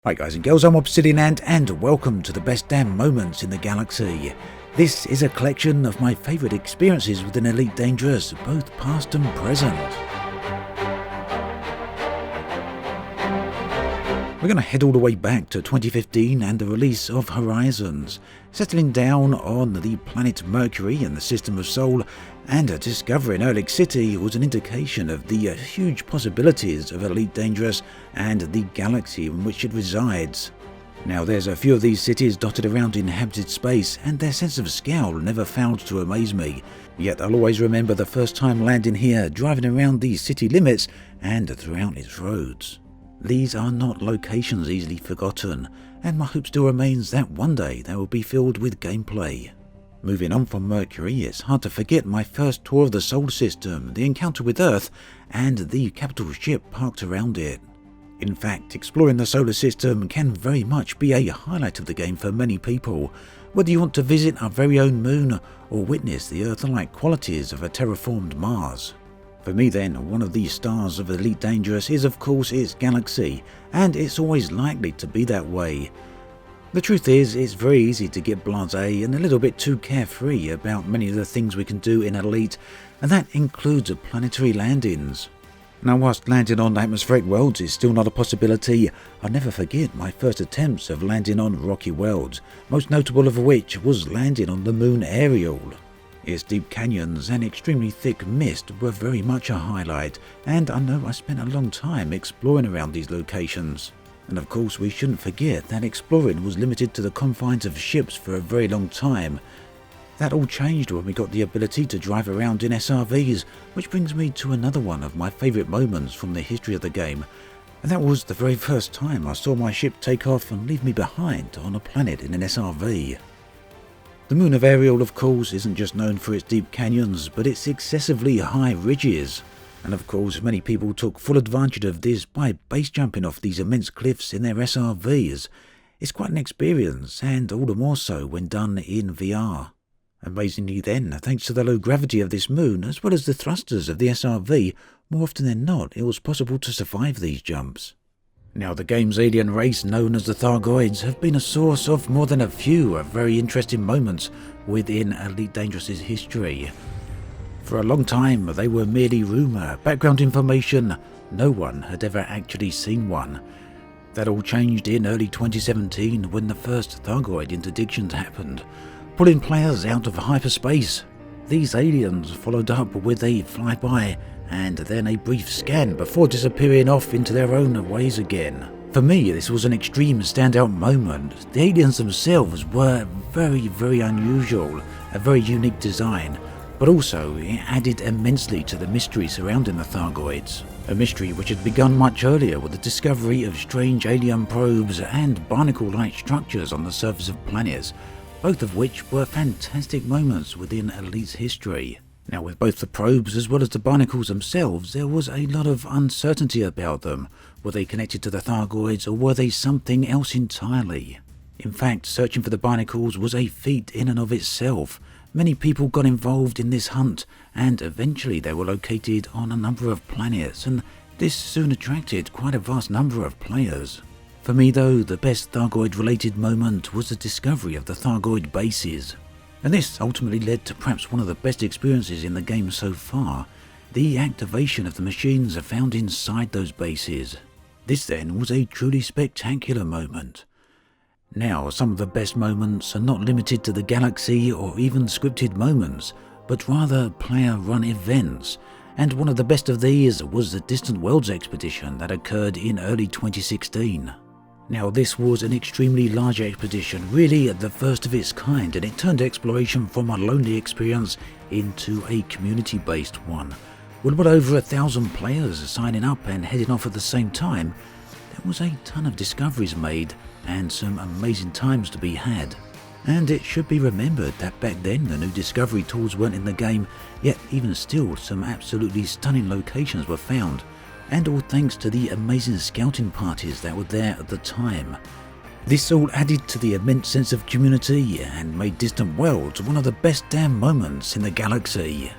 Hi guys and girls, I'm Obsidian and welcome to the best damn moments in the galaxy. This is a collection of my favourite experiences within Elite Dangerous, both past and present. We're going to head all the way back to 2015 and the release of Horizons, settling down on the planet Mercury in the system of Sol, and discovering Erlich City was an indication of the huge possibilities of Elite Dangerous and the galaxy in which it resides. Now there's a few of these cities dotted around inhabited space, and their sense of scale never failed to amaze me, yet I'll always remember the first time landing here, driving around these city limits and throughout its roads. These are not locations easily forgotten, and my hope still remains that one day they will be filled with gameplay. Moving on from Mercury, it's hard to forget my first tour of the solar system, the encounter with Earth, and the capital ship parked around it. In fact, exploring the solar system can very much be a highlight of the game for many people, whether you want to visit our very own moon or witness the Earth-like qualities of a terraformed Mars. For me then, one of the stars of Elite Dangerous is of course its galaxy, and it's always likely to be that way. The truth is, it's very easy to get blasé and a little bit too carefree about many of the things we can do in Elite, and that includes planetary landings. Now whilst landing on atmospheric worlds is still not a possibility, I'll never forget my first attempts of landing on rocky worlds, most notable of which was landing on the moon Ariel. Its deep canyons and extremely thick mist were very much a highlight, and I know I spent a long time exploring around these locations. And of course we shouldn't forget that exploring was limited to the confines of ships for a very long time. That all changed when we got the ability to drive around in SRVs, which brings me to another one of my favourite moments from the history of the game, and that was the very first time I saw my ship take off and leave me behind on a planet in an SRV. The moon of Ariel, of course, isn't just known for its deep canyons, but its excessively high ridges. And of course, many people took full advantage of this by base jumping off these immense cliffs in their SRVs. It's quite an experience, and all the more so when done in VR. Amazingly then, thanks to the low gravity of this moon, as well as the thrusters of the SRV, more often than not, it was possible to survive these jumps. Now, the game's alien race, known as the Thargoids, have been a source of more than a few very interesting moments within Elite Dangerous's history. For a long time, they were merely rumour, background information. No one had ever actually seen one. That all changed in early 2017 when the first Thargoid interdictions happened, pulling players out of hyperspace. These aliens followed up with a flyby and then a brief scan before disappearing off into their own ways again. For me, this was an extreme standout moment. The aliens themselves were very unusual, a very unique design, but also it added immensely to the mystery surrounding the Thargoids. A mystery which had begun much earlier with the discovery of strange alien probes and barnacle-like structures on the surface of planets, both of which were fantastic moments within Elite's history. Now, with both the probes as well as the barnacles themselves, there was a lot of uncertainty about them. Were they connected to the Thargoids, or were they something else entirely? In fact, searching for the barnacles was a feat in and of itself. Many people got involved in this hunt, and eventually they were located on a number of planets, and this soon attracted quite a vast number of players. For me though, the best Thargoid-related moment was the discovery of the Thargoid bases. And this ultimately led to perhaps one of the best experiences in the game so far, the activation of the machines found inside those bases. This then was a truly spectacular moment. Now, some of the best moments are not limited to the galaxy or even scripted moments, but rather player-run events, and one of the best of these was the Distant Worlds expedition that occurred in early 2016. Now, this was an extremely large expedition, really the first of its kind, and it turned exploration from a lonely experience into a community-based one. With well over 1,000 players signing up and heading off at the same time, there was a ton of discoveries made and some amazing times to be had. And it should be remembered that back then the new discovery tools weren't in the game, yet even still some absolutely stunning locations were found, and all thanks to the amazing scouting parties that were there at the time. This all added to the immense sense of community and made Distant Worlds one of the best damn moments in the galaxy.